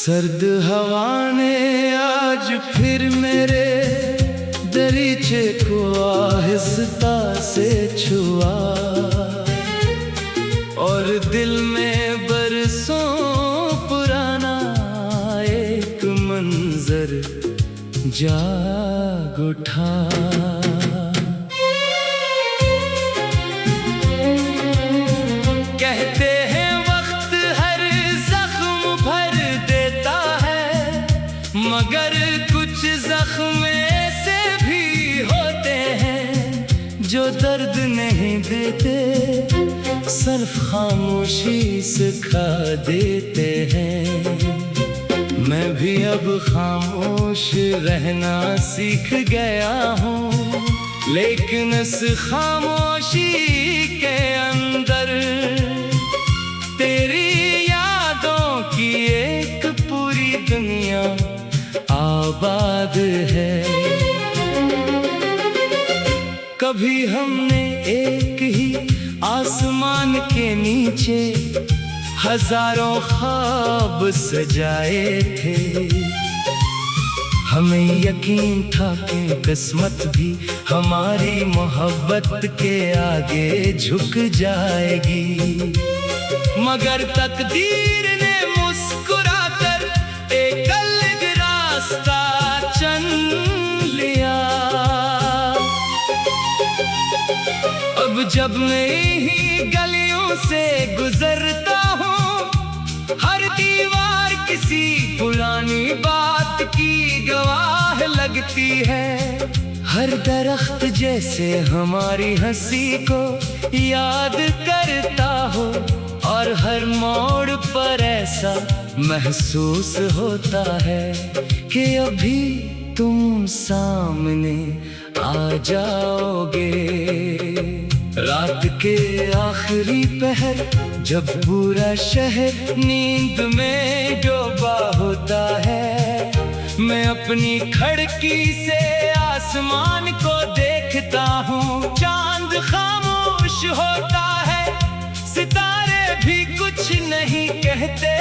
सर्द हवा ने आज फिर मेरे दरीचे को आहिस्ता से छुआ और दिल में बरसों पुराना एक मंजर जाग उठा। कहते हैं वक्त हर जख्म भर देता है, मगर कुछ जख्म ऐसे भी होते हैं जो दर्द नहीं देते, सिर्फ खामोशी सिखा देते हैं। मैं भी अब खामोश रहना सीख गया हूँ, लेकिन इस खामोशी के अंदर तेरी यादों की एक पूरी दुनिया आबाद है। कभी हमने एक ही आसमान के नीचे हजारों ख्वाब सजाए थे, हमें यकीन था कि किस्मत भी हमारी मोहब्बत के आगे झुक जाएगी, मगर तकदीर ने मुस्कुराकर एक अलग रास्ता चुन लिया। अब जब मैं ही गलियों से गुजरता हूँ, हर दीवार किसी पुरानी बात की गवाह लगती है। हर दरख्त जैसे हमारी हंसी को याद करता हो, और हर मोड़ पर ऐसा महसूस होता है कि अभी तुम सामने आ जाओगे। रात के आखिरी पहर जब पूरा शहर नींद में डूबा होता है, मैं अपनी खिड़की से आसमान को देखता हूँ। चांद खामोश होता है, सितारे भी कुछ नहीं कहते,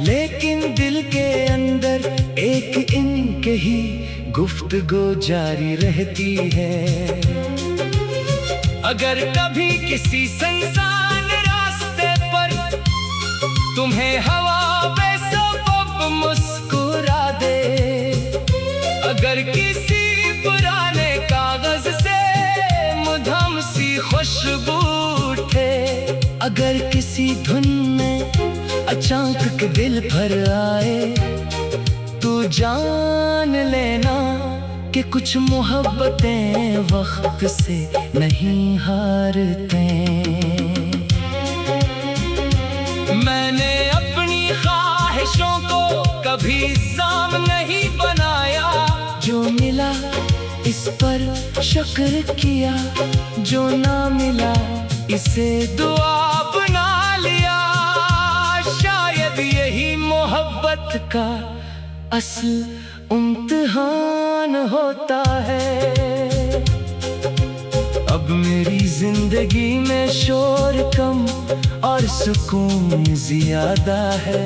लेकिन दिल के अंदर एक इनके ही गुफ्तगू जारी रहती है। अगर कभी किसी सुनसान रास्ते पर तुम्हें हवा बेसबब मुस्कुरा दे, अगर किसी पुराने कागज से मधुम सी खुशबू उठे, अगर किसी धुन में अचानक दिल भर आए, तो जान लेना कि कुछ मोहब्बतें वक्त से नहीं हारते। मैंने अपनी ख्वाहिशों को कभी इल्जाम नहीं बनाया, जो मिला इस पर शुक्र किया, जो ना मिला इसे दुआ बना लिया। शायद यही मोहब्बत का असल इम्तिहान होता है। अब मेरी जिंदगी में शोर कम और सुकून ज्यादा है।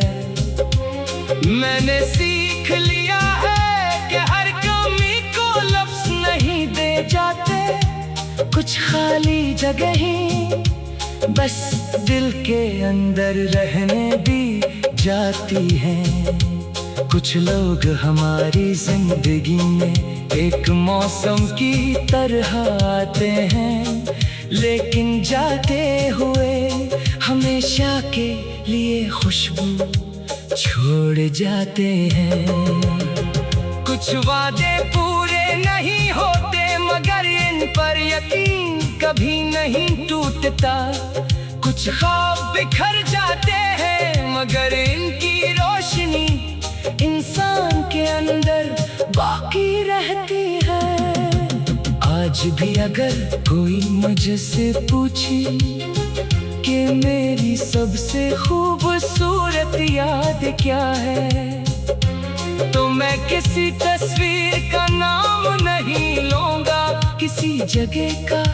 मैंने सीख लिया है कि हर कमी को लफ्ज नहीं दे जाते, कुछ खाली जगह ही बस दिल के अंदर रहने दी जाती हैं। कुछ लोग हमारी जिंदगी में एक मौसम की तरह आते हैं, लेकिन जाते हुए हमेशा के लिए खुशबू छोड़ जाते हैं। कुछ वादे पूरे नहीं होते, मगर इन पर यकीन कभी नहीं टूटता। कुछ ख्वाब बिखर जाते हैं, मगर इनकी रोशनी इंसान के अंदर बाकी रहती है। आज भी अगर कोई मुझसे पूछे कि मेरी सबसे खूबसूरत याद क्या है, तो मैं किसी तस्वीर का नाम नहीं लूंगा, किसी जगह का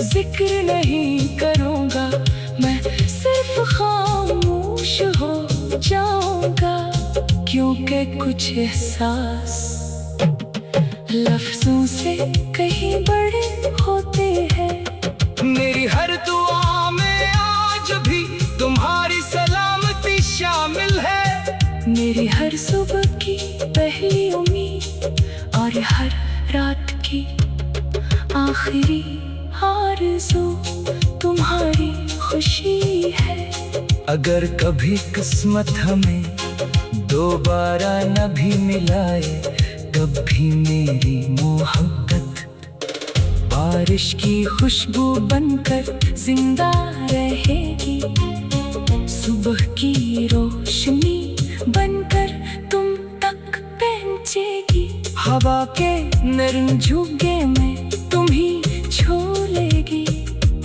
जिक्र नहीं करूंगा। मैं सिर्फ खामोश हो जाऊंगा, क्योंकि कुछ एहसास लफ्जों से कहीं बड़े होते हैं। मेरी हर दुआ में आज भी तुम्हारी सलामती शामिल है। मेरी हर सुबह की पहली उम्मीद और हर रात की आखिरी आरज़ू तुम्हारी खुशी है। अगर कभी किस्मत हमें दोबारा न भी मिलाए, तब भी मेरी मोहब्बत बारिश की खुशबू बनकर जिंदा रहेगी। सुबह की रोशनी बनकर तुम तक पहुंचेगी। हवा के नरम झुग्गे में तुम ही छू लेगी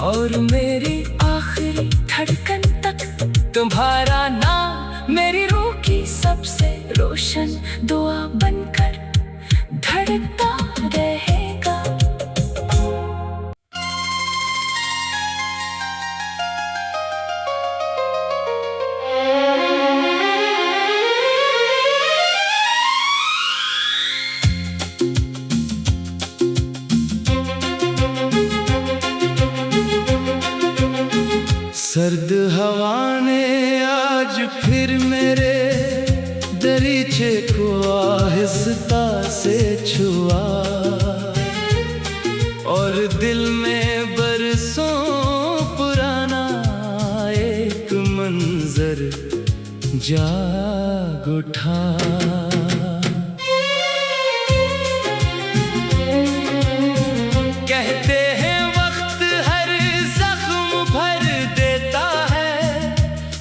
और मेरी आखिरी धड़कन तक तुम्हारा नाम मेरी रूह की सबसे रोशन दुआ बनकर धड़कता रहेगा। सर्द हवा ने आज फिर मेरे दरीचे को आहिस्ता से छुआ और दिल में बरसों पुराना एक मंजर जाग उठा। कहते हैं वक्त हर जख्म भर देता है,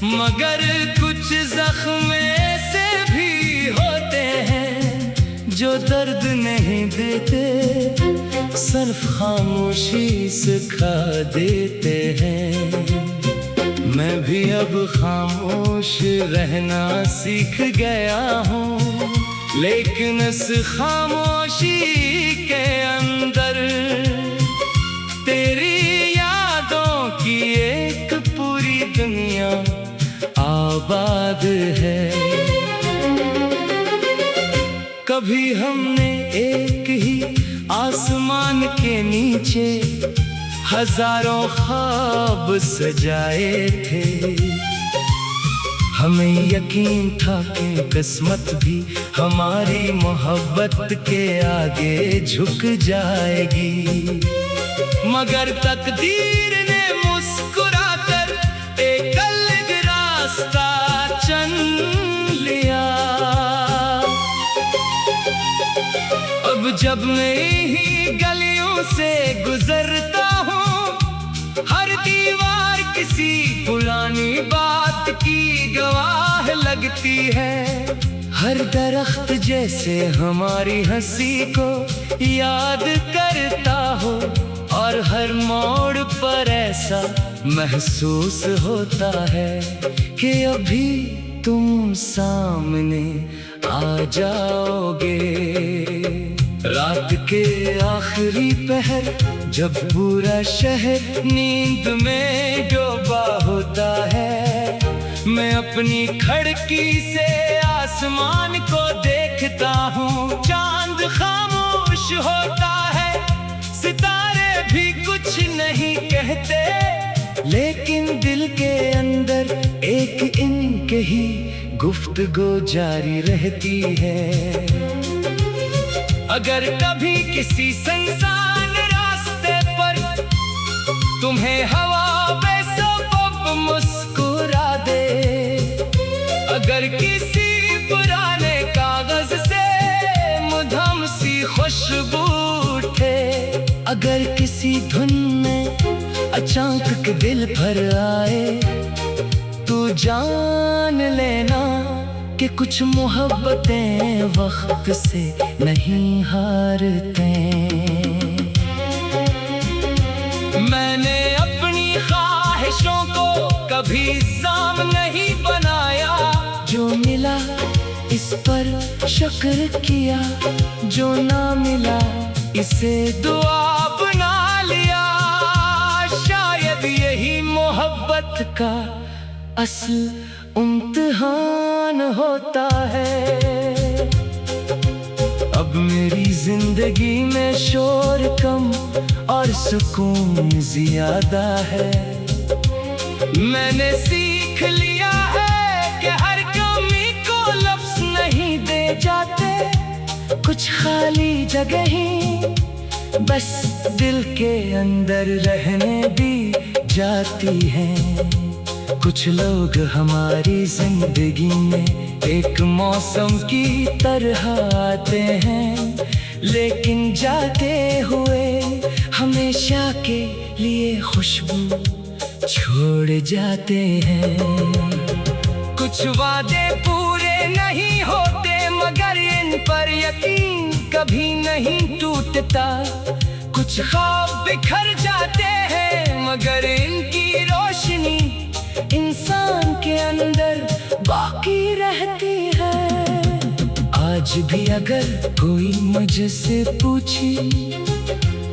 मगर कुछ जख्म ऐसे भी होते हैं जो दर्द नहीं देते, सिर्फ खामोशी सिखा देते हैं। मैं भी अब खामोश रहना सीख गया हूँ, लेकिन इस खामोशी के अंदर तेरी यादों की एक पूरी दुनिया आबाद है। कभी हमने एक ही आसमान के नीचे हजारों ख्वाब सजाए थे। हमें यकीन था कि किस्मत भी हमारी मोहब्बत के आगे झुक जाएगी, मगर तकदीर ने मुस्कुराकर एक अलग रास्ता चुन लिया। अब जब मैं ही गलियों से गुजरता हूँ, हर दीवार किसी पुरानी बात की गवाह लगती है। हर दरख्त जैसे हमारी हंसी को याद करता हो, और हर मोड़ पर ऐसा महसूस होता है कि अभी तुम सामने आ जाओगे। रात के आखिरी पहर जब पूरा शहर नींद में डूबा होता है, मैं अपनी खिड़की से आसमान को देखता हूँ। चांद खामोश होता है, सितारे भी कुछ नहीं कहते, लेकिन दिल के अंदर एक इनके ही गुफ्तगू जारी रहती है। अगर कभी किसी सुनसान रास्ते पर तुम्हें हवा बेसबब मुस्कुरा दे, अगर किसी पुराने कागज से मधुम सी खुशबू उठे, अगर किसी धुन में अचानक दिल भर आए, तो जान लेना कि कुछ मोहब्बतें वक्त से नहीं हारते। मैंने अपनी ख्वाहिशों को कभी इल्जाम नहीं बनाया, जो मिला इस पर शुक्र किया, जो ना मिला इसे दुआ बना लिया। शायद यही मोहब्बत का असल इम्तिहान होता है। अब मेरी जिंदगी में शोर कम और सुकून ज्यादा है। मैंने सीख लिया है कि हर कमी को लफ्ज़ नहीं दे जाते, कुछ खाली जगह ही बस दिल के अंदर रहने दी जाती हैं। कुछ लोग हमारी जिंदगी में एक मौसम की तरह आते हैं, लेकिन जाते हुए हमेशा के लिए खुशबू छोड़ जाते हैं। कुछ वादे पूरे नहीं होते, मगर इन पर यकीन कभी नहीं टूटता। कुछ ख्वाब बिखर जाते हैं, मगर इनकी रोशनी इंसान के अंदर बाकी रहती है। आज भी अगर कोई मुझसे पूछे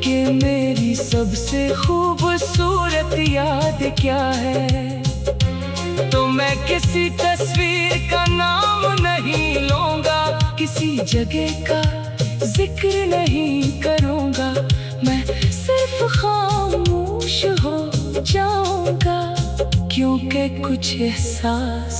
कि मेरी सबसे खूबसूरत याद क्या है, तो मैं किसी तस्वीर का नाम नहीं लूंगा, किसी जगह का जिक्र नहीं करूंगा। मैं सिर्फ खामोश हो जाऊंगा, क्योंकि कुछ एहसास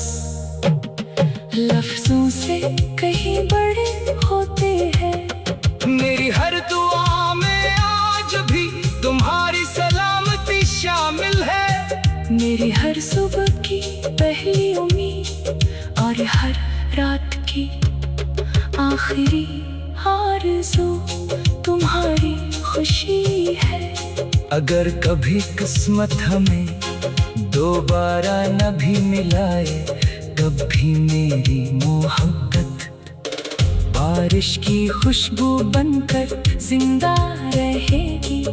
लफ्जों से कहीं बड़े होते हैं। मेरी हर दुआ में आज भी तुम्हारी सलामती शामिल है। मेरी हर सुबह की पहली उम्मीद और हर रात की आखिरी आरज़ू तुम्हारी खुशी है। अगर कभी किस्मत हमें दोबारा न भी मिलाए, तब भी मेरी मोहब्बत बारिश की खुशबू बनकर जिंदा रहेगी।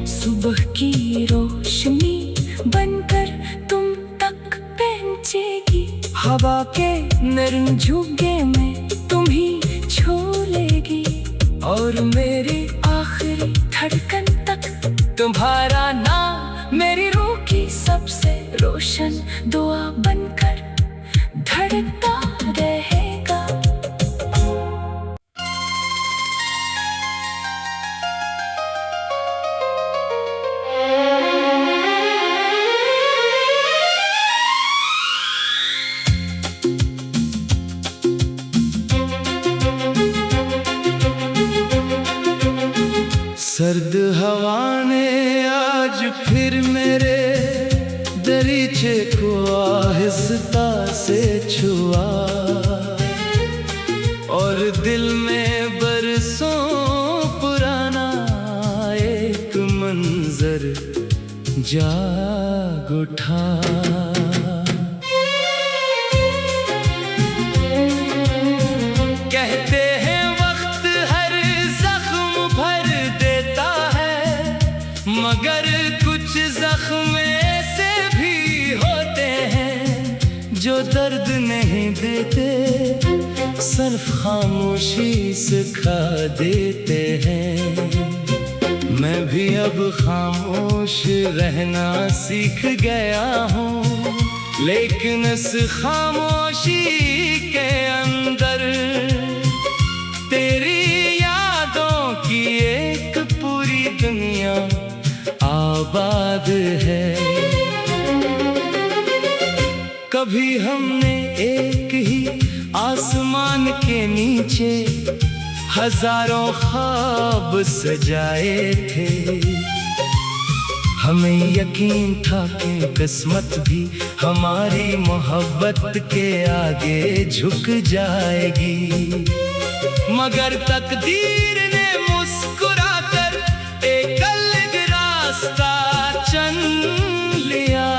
सुबह की रोशनी बनकर तुम तक पहुंचेगी। हवा के नरम झोंके में तुम ही छू लेगी, और मेरी आखिरी धड़कन तक तुम्हारा नाम मेरी रूह की सबसे रोशन दुआ बनकर धड़कता रहेगा। सर्द हवा ने आज फिर मेरे दरीचे को आहिस्ता से छुआ, और दिल में बरसों पुराना एक मंजर जाग उठा। कहते हैं वक्त हर जख्म भर देता है, मगर कुछ जख्म ऐसे भी होते हैं जो दर्द नहीं देते, सिर्फ खामोशी सिखा देते हैं। मैं भी अब खामोश रहना सीख गया हूँ, लेकिन इस खामोशी के अंदर तेरी यादों की एक पूरी दुनिया आबाद है। कभी हमने एक ही आसमान के नीचे हजारों ख्वाब सजाए थे। हमें यकीन था कि किस्मत भी हमारी मोहब्बत के आगे झुक जाएगी, मगर तकदीर ने मुस्कुराकर एक अलग रास्ता चुन लिया।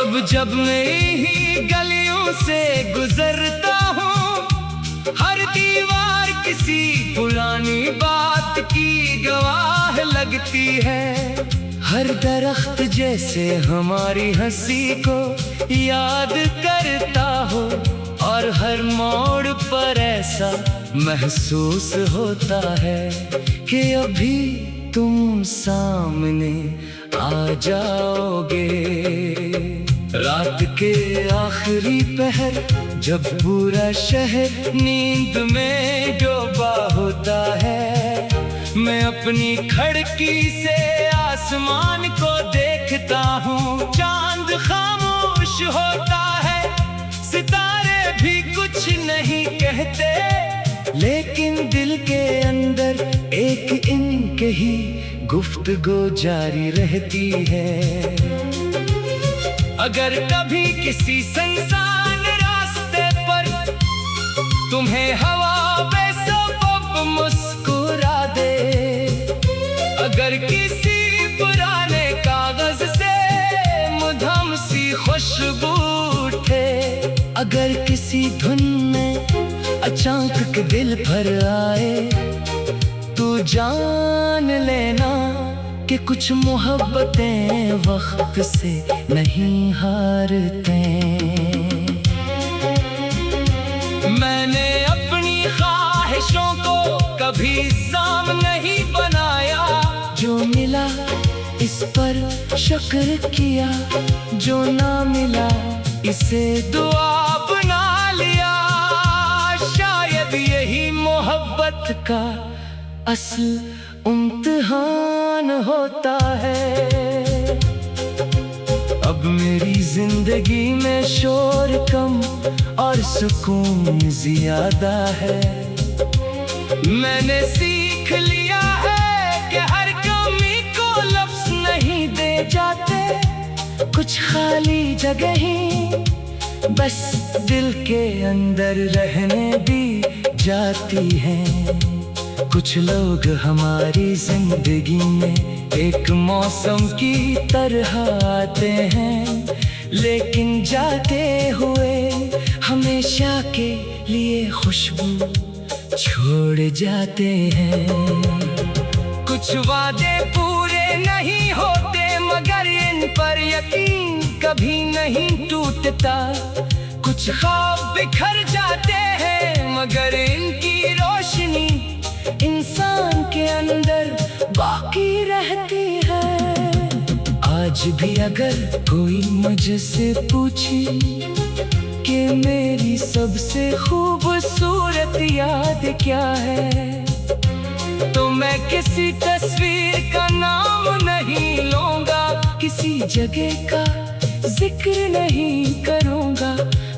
अब जब मैं ही गलियों से गुजरता हूँ, हर दीवार किसी पुरानी बात की गवाह लगती है। हर दरख्त जैसे हमारी हंसी को याद करता हो, और हर मोड़ पर ऐसा महसूस होता है कि अभी तुम सामने आ जाओगे। रात के आखिरी पहर जब पूरा शहर नींद में डूबा होता है, मैं अपनी खिड़की से आसमान को देखता हूँ। चांद खामोश होता है, सितारे भी कुछ नहीं कहते, लेकिन दिल के अंदर एक इनके ही गुफ्तगू जारी रहती है। अगर कभी किसी सुनसान रास्ते पर तुम्हें हवा बेसबब मुस्कुरा दे, अगर किसी पुराने कागज से मधुम सी खुशबू उठे, अगर किसी धुन में अचानक दिल भर आए, तो जान लेना कि कुछ मोहब्बतें वक्त से नहीं हारते। मैंने अपनी ख्वाहिशों को कभी इल्जाम नहीं बनाया, जो मिला इस पर शुक्र किया, जो ना मिला इसे दुआ बना लिया। शायद यही मोहब्बत का असल इम्तिहान होता है। अब मेरी जिंदगी में शोर कम और सुकून ज्यादा है। मैंने सीख लिया है कि हर कमी को लफ्ज नहीं दे जाते, कुछ खाली जगह ही बस दिल के अंदर रहने दी जाती हैं। कुछ लोग हमारी जिंदगी में एक मौसम की तरह आते हैं, लेकिन जाते हुए हमेशा के लिए खुशबू छोड़ जाते हैं। कुछ वादे पूरे नहीं होते, मगर इन पर यकीन कभी नहीं टूटता। कुछ ख्वाब बिखर जाते हैं, मगर इनकी रोशनी इंसान के अंदर बाकी रहती है। आज भी अगर कोई मुझसे पूछे कि मेरी सबसे खूबसूरत याद क्या है, तो मैं किसी तस्वीर का नाम नहीं लूंगा, किसी जगह का जिक्र नहीं करूंगा।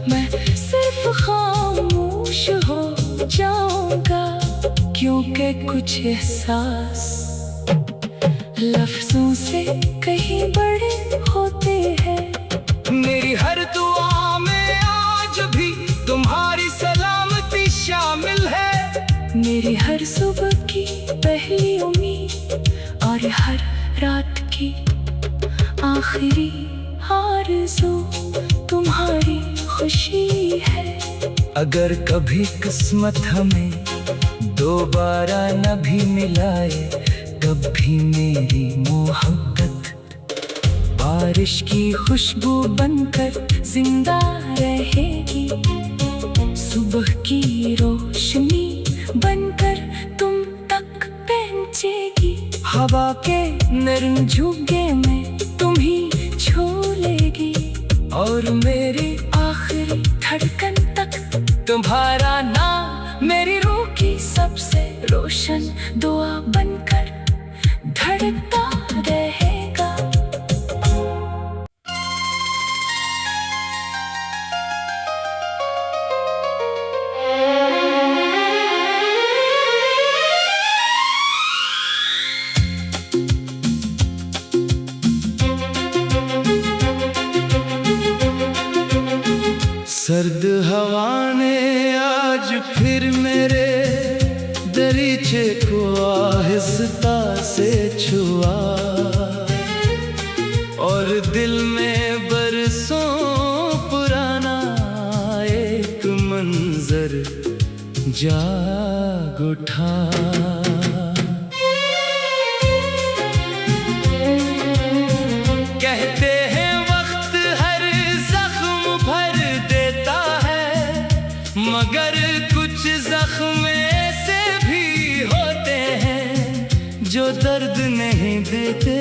मैं सिर्फ खामोश हो जाऊंगा, क्योंकि कुछ एहसास लफ्जों से कहीं बड़े होते हैं। मेरी हर दुआ में आज भी तुम्हारी सलामती शामिल है। मेरी हर सुबह की पहली उम्मीद और हर रात की आखिरी आरज़ू तुम्हारी खुशी है। अगर कभी किस्मत हमें दोबारा न भी मिलाए, कभी मेरी मोहब्बत बारिश की खुशबू बनकर जिंदा रहेगी। सुबह की रोशनी बनकर तुम तक पहुंचेगी। हवा के नरम झोंके में तुम ही छू लेगी, और मेरी आखिरी धड़कन तक तुम्हारा नाम मेरी रूह की सबसे रोशन दुआ बनकर धड़कता रहेगा। सर्द हवा ने आज फिर मेरे दरीचे को आहिस्ता से छुआ, और दिल में बरसों पुराना एक मंजर जाग उठा। कहते हैं वक्त हर जख्म भर देता है, मगर कुछ जख्म ऐसे भी होते हैं जो दर्द नहीं देते।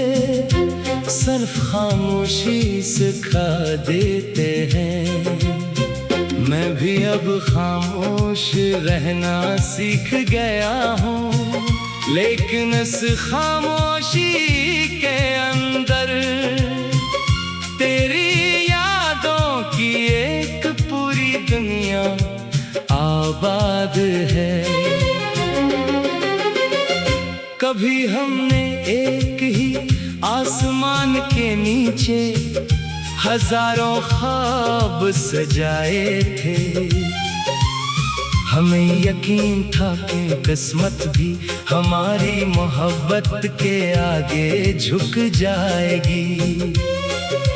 सिर्फ खामोशी सिखा देते हैं। मैं भी अब खामोश रहना सीख गया हूँ, लेकिन इस खामोशी के अंदर तेरी यादों की एक पूरी दुनिया आबाद है। कभी हमने एक ही आसमान के नीचे हजारों ख्वाब सजाए थे। हमें यकीन था कि किस्मत भी हमारी मोहब्बत के आगे झुक जाएगी,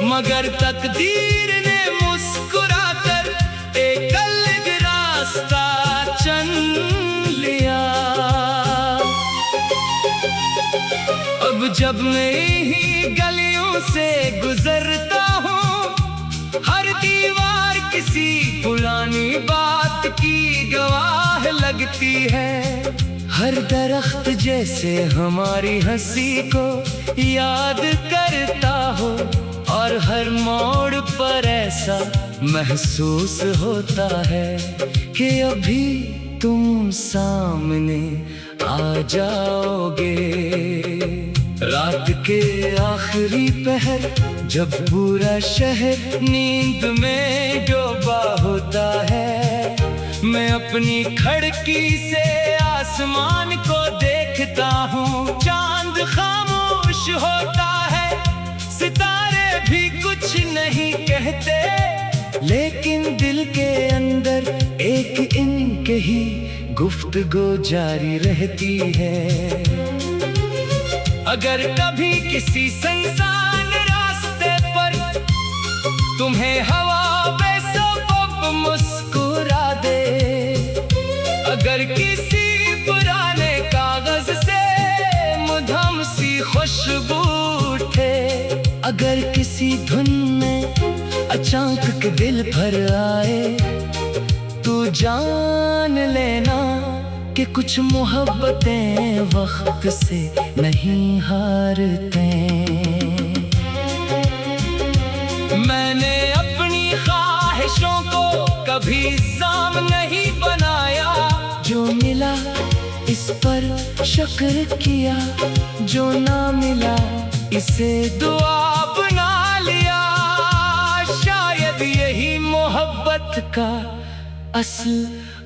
मगर तकदीर ने मुस्कुराकर एक अलग रास्ता चुन लिया। अब जब मैं ही गलियों से गुजरता हूँ, हर दीवार किसी पुरानी बात की गवाह लगती है। हर दरख्त जैसे हमारी हंसी को याद करता हो, और हर मोड़ पर ऐसा महसूस होता है कि अभी तुम सामने आ जाओगे। रात के आखिरी पहर जब पूरा शहर नींद में डूबा होता है, मैं अपनी खिड़की से आसमान को देखता हूँ। चांद खामोश होता है, सितारे भी कुछ नहीं कहते, लेकिन दिल के अंदर एक इनके ही गुफ्तगू जारी रहती है। अगर कभी किसी सुनसान रास्ते पर तुम्हें हवा बेसबब मुस्कुरा दे, अगर किसी पुराने कागज से मधुम सी खुशबू उठे, अगर किसी धुन में अचानक दिल भर आए, तो जान लेना कि कुछ मोहब्बतें वक्त से नहीं हारते। मैंने अपनी ख्वाहिशों को कभी इल्जाम नहीं बनाया, जो मिला इस पर शुक्र किया, जो ना मिला इसे दुआ बना लिया। शायद यही मोहब्बत का असल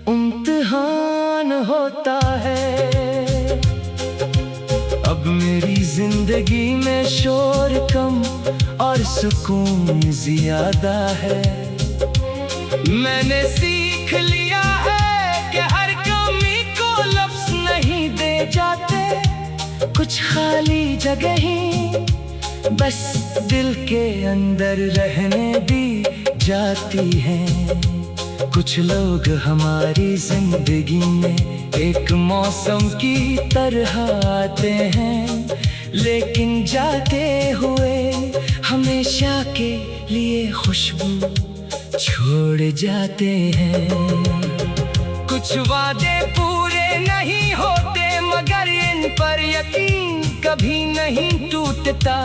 इम्तिहान होता है। अब मेरी जिंदगी में शोर कम और सुकून ज्यादा है। मैंने सीख लिया है कि हर कमी को लफ्ज नहीं दे जाते, कुछ खाली जगह ही बस दिल के अंदर रहने दी जाती हैं। कुछ लोग हमारी जिंदगी में एक मौसम की तरह आते हैं, लेकिन जाते हुए हमेशा के लिए खुशबू छोड़ जाते हैं। कुछ वादे पूरे नहीं होते, मगर इन पर यकीन कभी नहीं टूटता।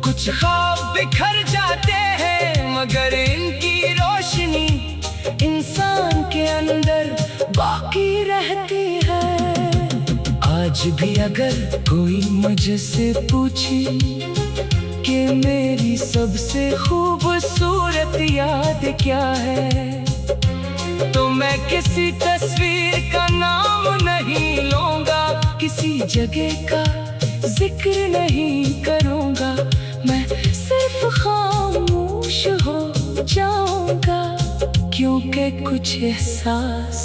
कुछ ख्वाब बिखर जाते हैं, मगर इनकी रोशनी इंसान के अंदर बाकी रहती है। आज भी अगर कोई मुझसे पूछे कि मेरी सबसे खूबसूरत याद क्या है, तो मैं किसी तस्वीर का नाम नहीं लूंगा, किसी जगह का जिक्र नहीं करूंगा। मैं सिर्फ खामोश हो जाऊंगा, क्योंकि कुछ एहसास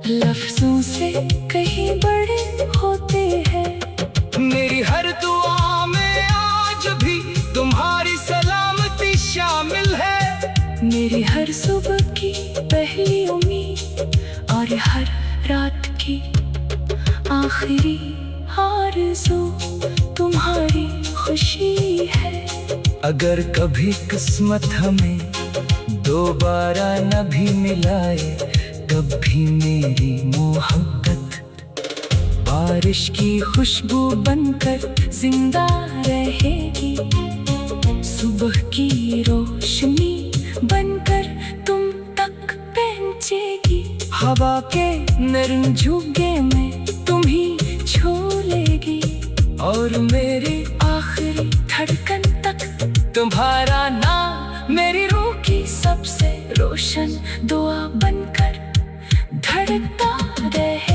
लफ्जों से कहीं बड़े होते हैं। मेरी हर दुआ में आज भी तुम्हारी सलामती शामिल है। मेरी हर सुबह की पहली उम्मीद और हर रात की आखिरी आरज़ू तुम्हारी खुशी है। अगर कभी किस्मत हमें दोबारा न भी मिलाए, तब भी मेरी मोहब्बत बारिश की खुशबू बनकर जिंदा रहेगी, सुबह की रोशनी बनकर तुम तक पहुंचेगी। हवा के नरम झोंके में तुम ही छू लेगी, और मेरी आखिरी धड़कन तक तुम्हारा नाम मेरी रूह की सबसे रोशन दुआ बनकर धड़कता रहे।